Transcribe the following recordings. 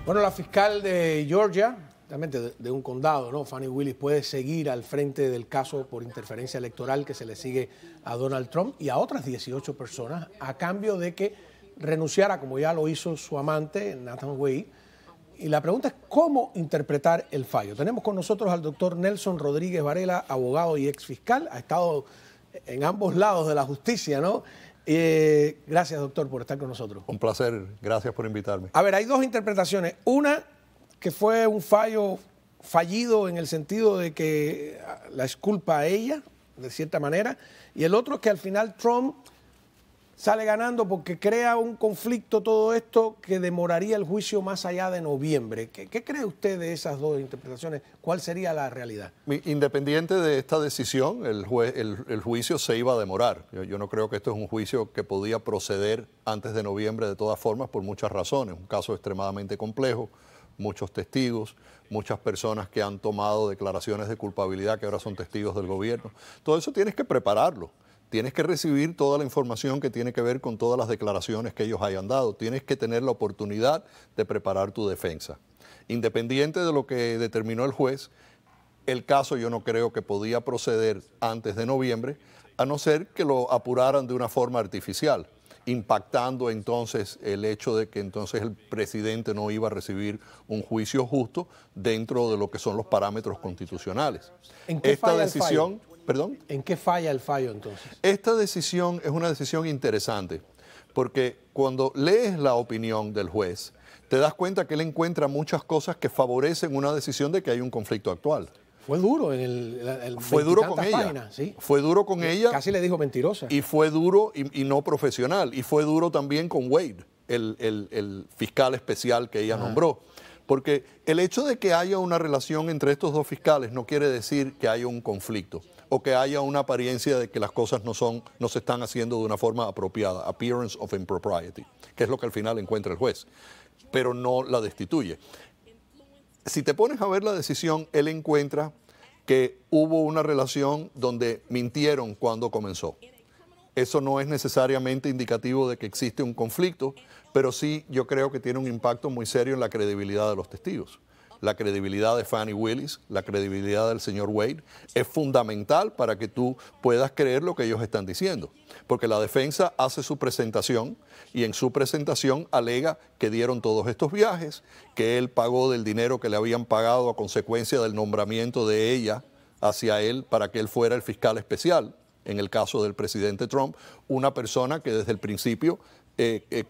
Bueno, la fiscal de Georgia, realmente de un condado, ¿no? Fani Willis, puede seguir al frente del caso por interferencia electoral que se le sigue a Donald Trump y a otras 18 personas a cambio de que renunciara, como ya lo hizo su amante, Nathan Wade. Y la pregunta es cómo interpretar el fallo. Tenemos con nosotros al doctor Nelson Rodríguez Varela, abogado y ex fiscal. Ha estado en ambos lados de la justicia, ¿no? Gracias, doctor, por estar con nosotros. Un placer, gracias por invitarme. A ver, hay dos interpretaciones. Una, que fue un fallido en el sentido de que la es culpa a ella, de cierta manera, y el otro es que al final Trump sale ganando porque crea un conflicto todo esto que demoraría el juicio más allá de noviembre. ¿Qué cree usted de esas dos interpretaciones? ¿Cuál sería la realidad? Independiente de esta decisión, el juicio se iba a demorar. Yo no creo que esto es un juicio que podía proceder antes de noviembre de todas formas por muchas razones. Un caso extremadamente complejo, muchos testigos, muchas personas que han tomado declaraciones de culpabilidad que ahora son testigos del gobierno. Todo eso tienes que prepararlo. Tienes que recibir toda la información que tiene que ver con todas las declaraciones que ellos hayan dado. Tienes que tener la oportunidad de preparar tu defensa. Independiente de lo que determinó el juez, el caso yo no creo que podía proceder antes de noviembre, a no ser que lo apuraran de una forma artificial, impactando entonces el hecho de que entonces el presidente no iba a recibir un juicio justo dentro de lo que son los parámetros constitucionales. ¿En qué falla el fallo? ¿Perdón? ¿En qué falla el fallo entonces? Esta decisión es una decisión interesante, porque cuando lees la opinión del juez, te das cuenta que él encuentra muchas cosas que favorecen una decisión de que hay un conflicto actual. Fue duro en el fue duro con ella. Páginas, ¿sí? Fue duro con ella. Casi le dijo mentirosa. Y fue duro y no profesional. Y fue duro también con Wade, el fiscal especial que ella nombró. Porque el hecho de que haya una relación entre estos dos fiscales no quiere decir que haya un conflicto o que haya una apariencia de que las cosas no se están haciendo de una forma apropiada, appearance of impropriety, que es lo que al final encuentra el juez, pero no la destituye. Si te pones a ver la decisión, él encuentra que hubo una relación donde mintieron cuando comenzó. Eso no es necesariamente indicativo de que existe un conflicto, pero sí yo creo que tiene un impacto muy serio en la credibilidad de los testigos. La credibilidad de Fani Willis, la credibilidad del señor Wade, es fundamental para que tú puedas creer lo que ellos están diciendo. Porque la defensa hace su presentación y en su presentación alega que dieron todos estos viajes, que él pagó del dinero que le habían pagado a consecuencia del nombramiento de ella hacia él para que él fuera el fiscal especial. En el caso del presidente Trump, una persona que desde el principio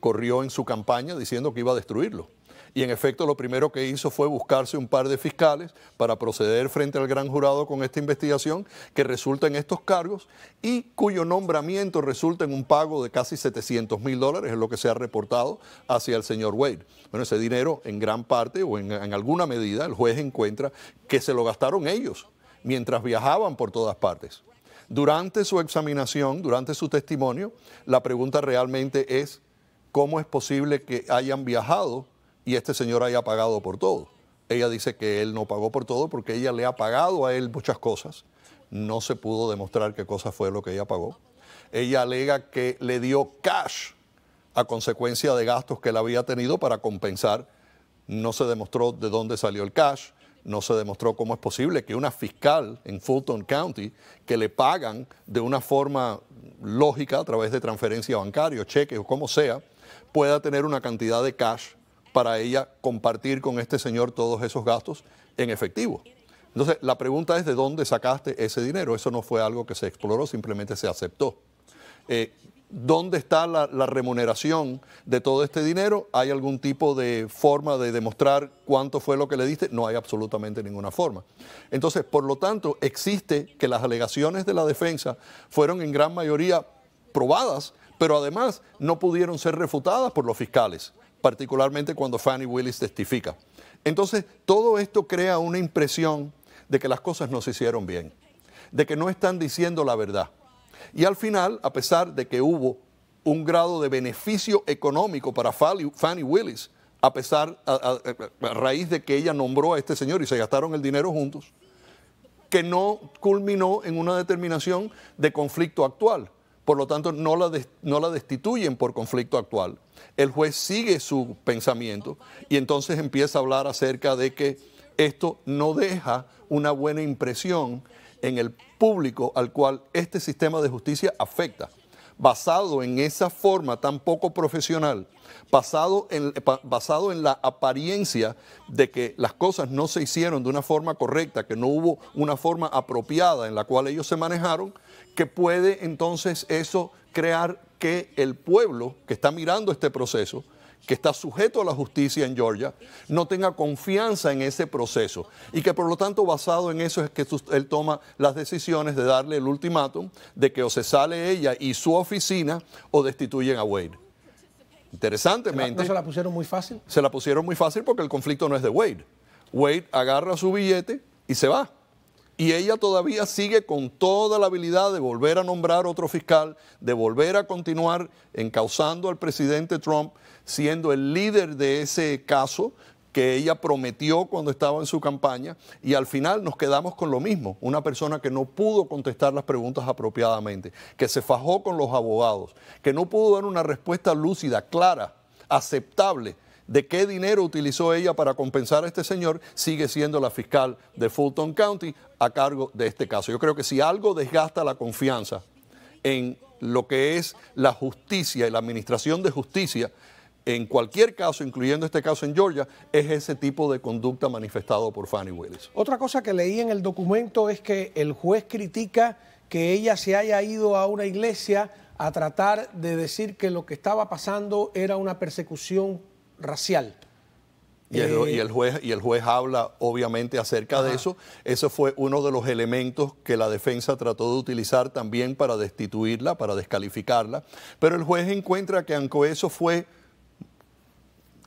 corrió en su campaña diciendo que iba a destruirlo. Y en efecto lo primero que hizo fue buscarse un par de fiscales para proceder frente al gran jurado con esta investigación que resulta en estos cargos y cuyo nombramiento resulta en un pago de casi $700,000, es lo que se ha reportado hacia el señor Wade. Bueno, ese dinero en gran parte o en alguna medida el juez encuentra que se lo gastaron ellos mientras viajaban por todas partes. Durante su examinación, durante su testimonio, la pregunta realmente es ¿cómo es posible que hayan viajado y este señor haya pagado por todo? Ella dice que él no pagó por todo porque ella le ha pagado a él muchas cosas. No se pudo demostrar qué cosa fue lo que ella pagó. Ella alega que le dio cash a consecuencia de gastos que él había tenido para compensar. No se demostró de dónde salió el cash. No se demostró cómo es posible que una fiscal en Fulton County, que le pagan de una forma lógica a través de transferencia bancaria, cheques o como sea, pueda tener una cantidad de cash para ella compartir con este señor todos esos gastos en efectivo. Entonces, la pregunta es ¿de dónde sacaste ese dinero? Eso no fue algo que se exploró, simplemente se aceptó. ¿Dónde está la remuneración de todo este dinero? ¿Hay algún tipo de forma de demostrar cuánto fue lo que le diste? No hay absolutamente ninguna forma. Entonces, por lo tanto, existe que las alegaciones de la defensa fueron en gran mayoría probadas, pero además no pudieron ser refutadas por los fiscales, particularmente cuando Fani Willis testifica. Entonces, todo esto crea una impresión de que las cosas no se hicieron bien, de que no están diciendo la verdad. Y al final, a pesar de que hubo un grado de beneficio económico para Fani Willis, a raíz de que ella nombró a este señor y se gastaron el dinero juntos, que no culminó en una determinación de conflicto actual, por lo tanto no la destituyen por conflicto actual. El juez sigue su pensamiento y entonces empieza a hablar acerca de que esto no deja una buena impresión en el público al cual este sistema de justicia afecta. Basado en esa forma tan poco profesional, basado en la apariencia de que las cosas no se hicieron de una forma correcta, que no hubo una forma apropiada en la cual ellos se manejaron, que puede entonces eso crear que el pueblo que está mirando este proceso, que está sujeto a la justicia en Georgia, no tenga confianza en ese proceso y que por lo tanto basado en eso es que él toma las decisiones de darle el ultimátum de que o se sale ella y su oficina o destituyen a Wade. Interesantemente... ¿No se la pusieron muy fácil? Se la pusieron muy fácil porque el conflicto no es de Wade. Wade agarra su billete y se va. Y ella todavía sigue con toda la habilidad de volver a nombrar otro fiscal, de volver a continuar encausando al presidente Trump, siendo el líder de ese caso que ella prometió cuando estaba en su campaña, y al final nos quedamos con lo mismo, una persona que no pudo contestar las preguntas apropiadamente, que se fajó con los abogados, que no pudo dar una respuesta lúcida, clara, aceptable, de qué dinero utilizó ella para compensar a este señor, sigue siendo la fiscal de Fulton County a cargo de este caso. Yo creo que si algo desgasta la confianza en lo que es la justicia y la administración de justicia, en cualquier caso, incluyendo este caso en Georgia, es ese tipo de conducta manifestado por Fani Willis. Otra cosa que leí en el documento es que el juez critica que ella se haya ido a una iglesia a tratar de decir que lo que estaba pasando era una persecución racial. Y el juez habla obviamente acerca de eso. Eso fue uno de los elementos que la defensa trató de utilizar también para destituirla, para descalificarla. Pero el juez encuentra que aunque eso fue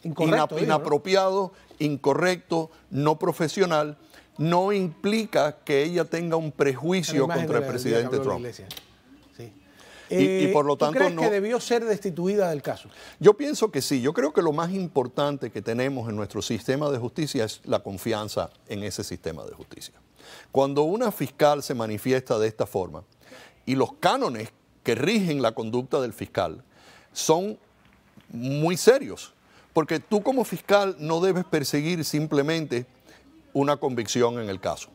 inapropiado, incorrecto, no profesional, no implica que ella tenga un prejuicio contra el presidente Trump. Y por lo tanto, ¿tú crees que debió ser destituida del caso? Yo pienso que sí. Yo creo que lo más importante que tenemos en nuestro sistema de justicia es la confianza en ese sistema de justicia. Cuando una fiscal se manifiesta de esta forma y los cánones que rigen la conducta del fiscal son muy serios, porque tú como fiscal no debes perseguir simplemente una convicción en el caso.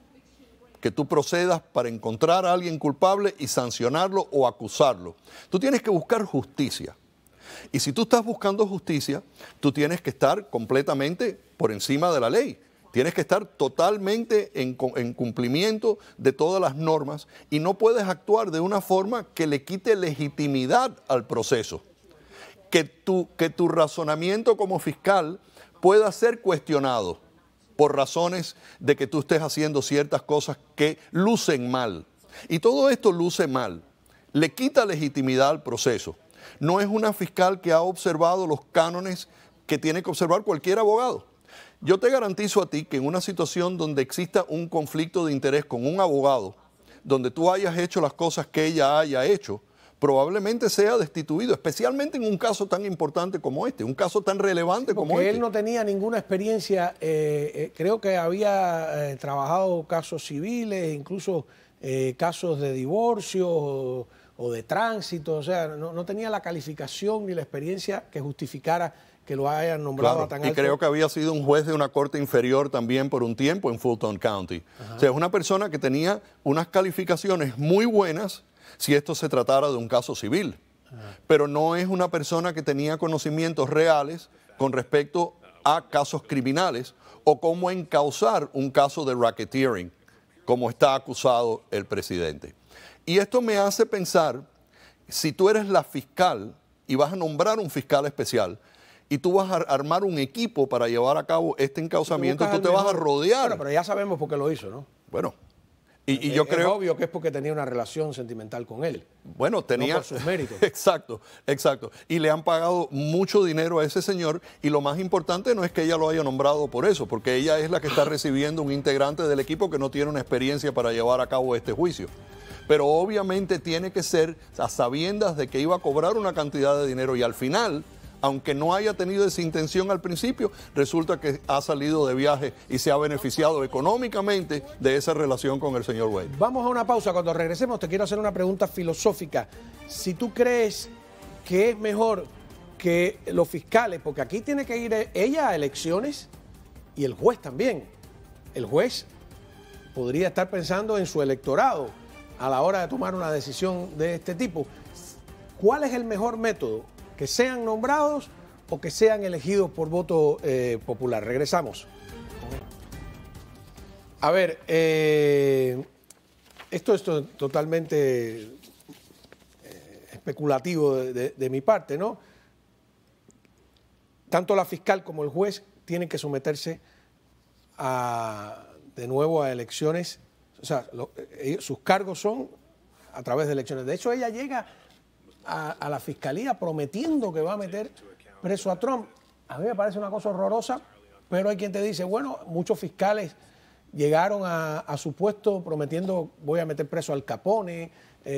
Que tú procedas para encontrar a alguien culpable y sancionarlo o acusarlo. Tú tienes que buscar justicia. Y si tú estás buscando justicia, tú tienes que estar completamente por encima de la ley. Tienes que estar totalmente en cumplimiento de todas las normas y no puedes actuar de una forma que le quite legitimidad al proceso. Que tu razonamiento como fiscal pueda ser cuestionado por razones de que tú estés haciendo ciertas cosas que lucen mal. Y todo esto luce mal, le quita legitimidad al proceso. No es una fiscal que ha observado los cánones que tiene que observar cualquier abogado. Yo te garantizo a ti que en una situación donde exista un conflicto de interés con un abogado, donde tú hayas hecho las cosas que ella haya hecho, probablemente sea destituido, especialmente en un caso tan importante como este, un caso tan relevante como este. Porque él no tenía ninguna experiencia, creo que había trabajado casos civiles, incluso casos de divorcio o de tránsito, o sea, no tenía la calificación ni la experiencia que justificara que lo hayan nombrado a tan alto. Y creo que había sido un juez de una corte inferior también por un tiempo en Fulton County. O sea, es una persona que tenía unas calificaciones muy buenas si esto se tratara de un caso civil. Pero no es una persona que tenía conocimientos reales con respecto a casos criminales o cómo encauzar un caso de racketeering, como está acusado el presidente. Y esto me hace pensar, si tú eres la fiscal y vas a nombrar un fiscal especial y tú vas a armar un equipo para llevar a cabo este encauzamiento, tú te vas a rodear. Bueno, pero ya sabemos por qué lo hizo, ¿no? Bueno. Y yo creo... Es obvio que es porque tenía una relación sentimental con él. Bueno, tenía... No por sus méritos. Exacto, exacto. Y le han pagado mucho dinero a ese señor y lo más importante no es que ella lo haya nombrado por eso, porque ella es la que está recibiendo un integrante del equipo que no tiene una experiencia para llevar a cabo este juicio. Pero obviamente tiene que ser a sabiendas de que iba a cobrar una cantidad de dinero y al final aunque no haya tenido esa intención al principio, resulta que ha salido de viaje y se ha beneficiado económicamente de esa relación con el señor Wade. Vamos a una pausa. Cuando regresemos te quiero hacer una pregunta filosófica. Si tú crees que es mejor que los fiscales, porque aquí tiene que ir ella a elecciones y el juez también. El juez podría estar pensando en su electorado a la hora de tomar una decisión de este tipo. ¿Cuál es el mejor método? ¿Que sean nombrados o que sean elegidos por voto popular? Regresamos. A ver, esto es totalmente especulativo de mi parte, ¿no? Tanto la fiscal como el juez tienen que someterse de nuevo a elecciones. O sea, sus cargos son a través de elecciones. De hecho, ella llega a la fiscalía prometiendo que va a meter preso a Trump. A mí me parece una cosa horrorosa, pero hay quien te dice, bueno, muchos fiscales llegaron a su puesto prometiendo voy a meter preso al Capone,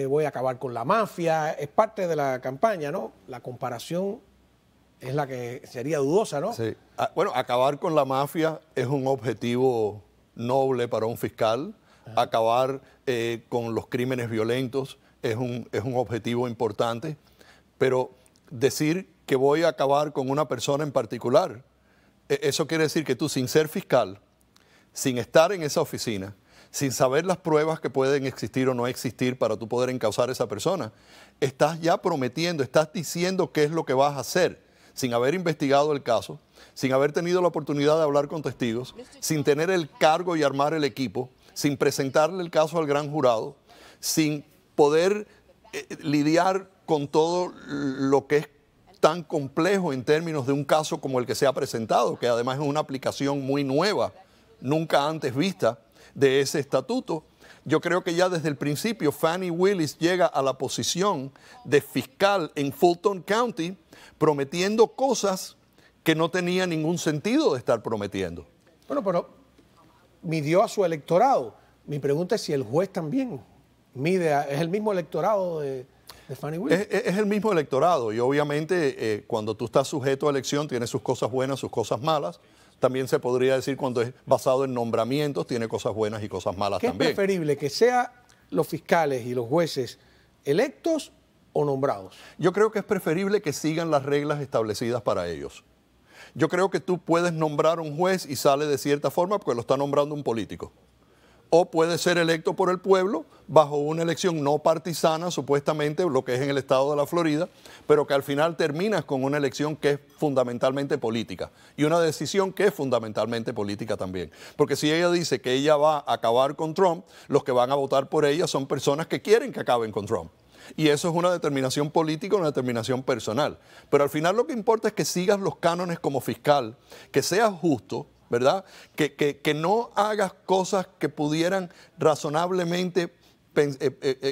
voy a acabar con la mafia. Es parte de la campaña, ¿no? La comparación es la que sería dudosa, ¿no? Sí. Bueno, acabar con la mafia es un objetivo noble para un fiscal. Acabar con los crímenes violentos es un objetivo importante. Pero decir que voy a acabar con una persona en particular, eso quiere decir que tú, sin ser fiscal, sin estar en esa oficina, sin saber las pruebas que pueden existir o no existir para tú poder encausar a esa persona, estás ya prometiendo, estás diciendo qué es lo que vas a hacer, sin haber investigado el caso, sin haber tenido la oportunidad de hablar con testigos, sin tener el cargo y armar el equipo, sin presentarle el caso al gran jurado, sin poder lidiar con todo lo que es tan complejo en términos de un caso como el que se ha presentado, que además es una aplicación muy nueva, nunca antes vista, de ese estatuto. Yo creo que ya desde el principio Fani Willis llega a la posición de fiscal en Fulton County prometiendo cosas que no tenía ningún sentido de estar prometiendo. Bueno, pero midió a su electorado. Mi pregunta es si el juez también es el mismo electorado de Fani Willis. Es el mismo electorado y obviamente cuando tú estás sujeto a elección tiene sus cosas buenas, sus cosas malas. También se podría decir cuando es basado en nombramientos tiene cosas buenas y cosas malas también. ¿Qué es preferible, que sean los fiscales y los jueces electos o nombrados? Yo creo que es preferible que sigan las reglas establecidas para ellos. Yo creo que tú puedes nombrar un juez y sale de cierta forma porque lo está nombrando un político. O puede ser electo por el pueblo bajo una elección no partisana, supuestamente, lo que es en el estado de la Florida, pero que al final terminas con una elección que es fundamentalmente política y una decisión que es fundamentalmente política también. Porque si ella dice que ella va a acabar con Trump, los que van a votar por ella son personas que quieren que acaben con Trump. Y eso es una determinación política, una determinación personal. Pero al final lo que importa es que sigas los cánones como fiscal, que seas justo, ¿verdad? Que no hagas cosas que pudieran razonablemente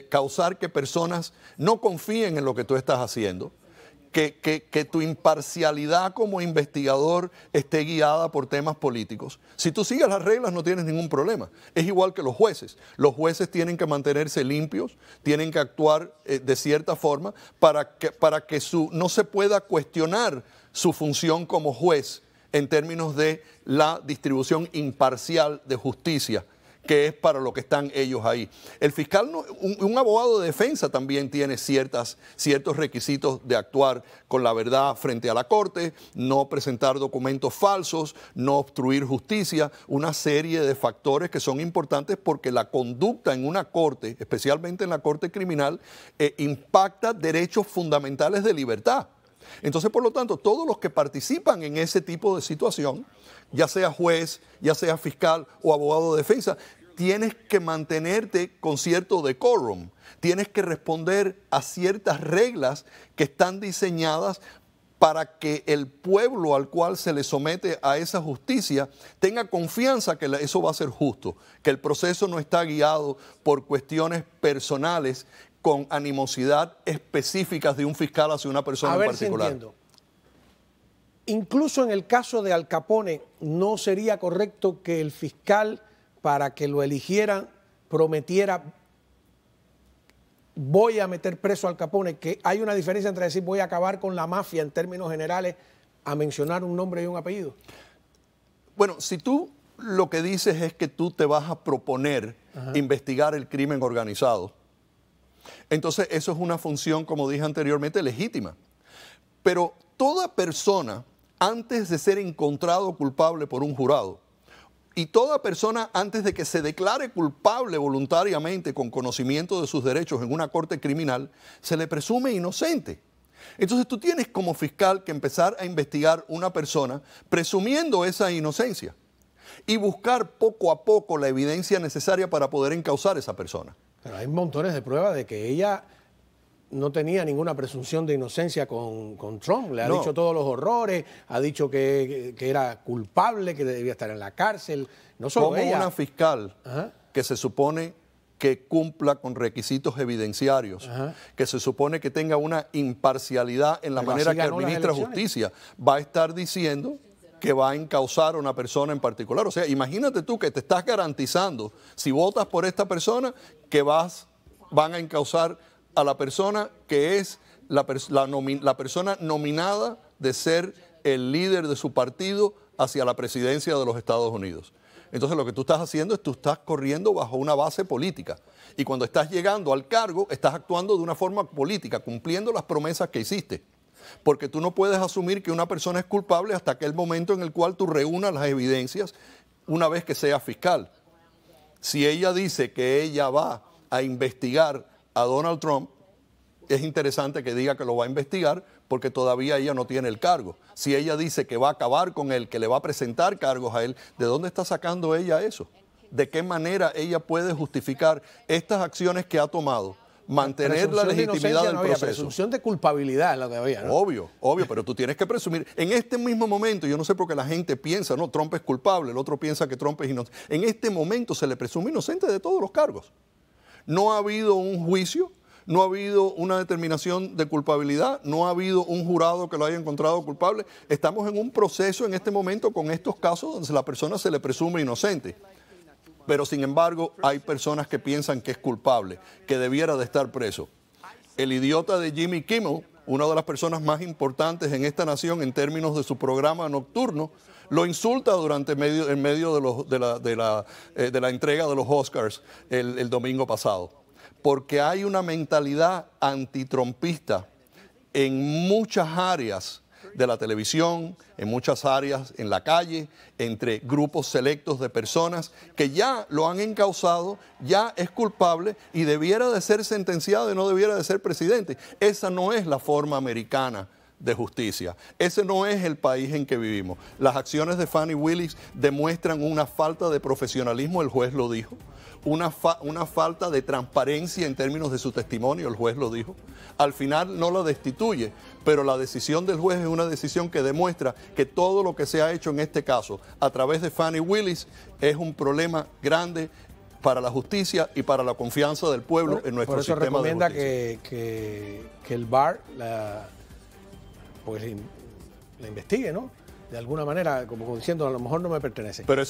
causar que personas no confíen en lo que tú estás haciendo, que tu imparcialidad como investigador esté guiada por temas políticos. Si tú sigues las reglas no tienes ningún problema. Es igual que los jueces. Los jueces tienen que mantenerse limpios, tienen que actuar de cierta forma para que no se pueda cuestionar su función como juez en términos de la distribución imparcial de justicia, que es para lo que están ellos ahí. El fiscal, un abogado de defensa también tiene ciertos requisitos de actuar con la verdad frente a la corte, no presentar documentos falsos, no obstruir justicia, una serie de factores que son importantes porque la conducta en una corte, especialmente en la corte criminal, impacta derechos fundamentales de libertad. Entonces, por lo tanto, todos los que participan en ese tipo de situación, ya sea juez, ya sea fiscal o abogado de defensa, tienes que mantenerte con cierto decorum, tienes que responder a ciertas reglas que están diseñadas para que el pueblo al cual se le somete a esa justicia tenga confianza que eso va a ser justo, que el proceso no está guiado por cuestiones personales con animosidad específicas de un fiscal hacia una persona en particular. Si entiendo. Incluso en el caso de Al Capone, ¿no sería correcto que el fiscal, para que lo eligieran, prometiera voy a meter preso al Capone, que hay una diferencia entre decir voy a acabar con la mafia en términos generales a mencionar un nombre y un apellido. Bueno, si tú lo que dices es que tú te vas a proponer investigar el crimen organizado, entonces eso es una función, como dije anteriormente, legítima. Pero toda persona, antes de ser encontrado culpable por un jurado, y toda persona antes de que se declare culpable voluntariamente con conocimiento de sus derechos en una corte criminal, se le presume inocente. Entonces tú tienes como fiscal que empezar a investigar una persona presumiendo esa inocencia y buscar poco a poco la evidencia necesaria para poder encausar a esa persona. Pero hay montones de pruebas de que ella no tenía ninguna presunción de inocencia con Trump. Le ha dicho todos los horrores, ha dicho que era culpable, que debía estar en la cárcel. No solo como ella. Una fiscal que se supone que cumpla con requisitos evidenciarios, que se supone que tenga una imparcialidad en la manera que administra justicia, va a estar diciendo que va a encausar a una persona en particular. O sea, imagínate tú que te estás garantizando, si votas por esta persona, que van a encausar a la persona que es la persona nominada de ser el líder de su partido hacia la presidencia de los Estados Unidos. Entonces lo que tú estás haciendo es tú estás corriendo bajo una base política. Y cuando estás llegando al cargo, estás actuando de una forma política, cumpliendo las promesas que hiciste. Porque tú no puedes asumir que una persona es culpable hasta aquel momento en el cual tú reúnas las evidencias una vez que seas fiscal. Si ella dice que ella va a investigar a Donald Trump, es interesante que diga que lo va a investigar porque todavía ella no tiene el cargo. Si ella dice que va a acabar con él, que le va a presentar cargos a él, ¿de dónde está sacando ella eso? ¿De qué manera ella puede justificar estas acciones que ha tomado? Mantener la legitimidad del proceso. Presunción de culpabilidad es lo que había, ¿no? Obvio, pero tú tienes que presumir. En este mismo momento, yo no sé por qué la gente piensa, no, Trump es culpable, el otro piensa que Trump es inocente. En este momento se le presume inocente de todos los cargos. No ha habido un juicio, no ha habido una determinación de culpabilidad, no ha habido un jurado que lo haya encontrado culpable. Estamos en un proceso en este momento con estos casos donde la persona se le presume inocente. Pero sin embargo hay personas que piensan que es culpable, que debiera de estar preso. El idiota de Jimmy Kimmel, una de las personas más importantes en esta nación en términos de su programa nocturno, lo insulta en medio de la entrega de los Oscars el domingo pasado. Porque hay una mentalidad antitrumpista en muchas áreas de la televisión, en muchas áreas en la calle, entre grupos selectos de personas que ya lo han encausado, ya es culpable y debiera de ser sentenciado y no debiera de ser presidente. Esa no es la forma americana de justicia. Ese no es el país en que vivimos. Las acciones de Fani Willis demuestran una falta de profesionalismo, el juez lo dijo, una falta de transparencia en términos de su testimonio, el juez lo dijo. Al final no la destituye, pero la decisión del juez es una decisión que demuestra que todo lo que se ha hecho en este caso a través de Fani Willis es un problema grande para la justicia y para la confianza del pueblo en nuestro sistema de justicia. Por eso recomienda que el bar la investigue, ¿no? De alguna manera, como diciendo, a lo mejor no me pertenece. Pero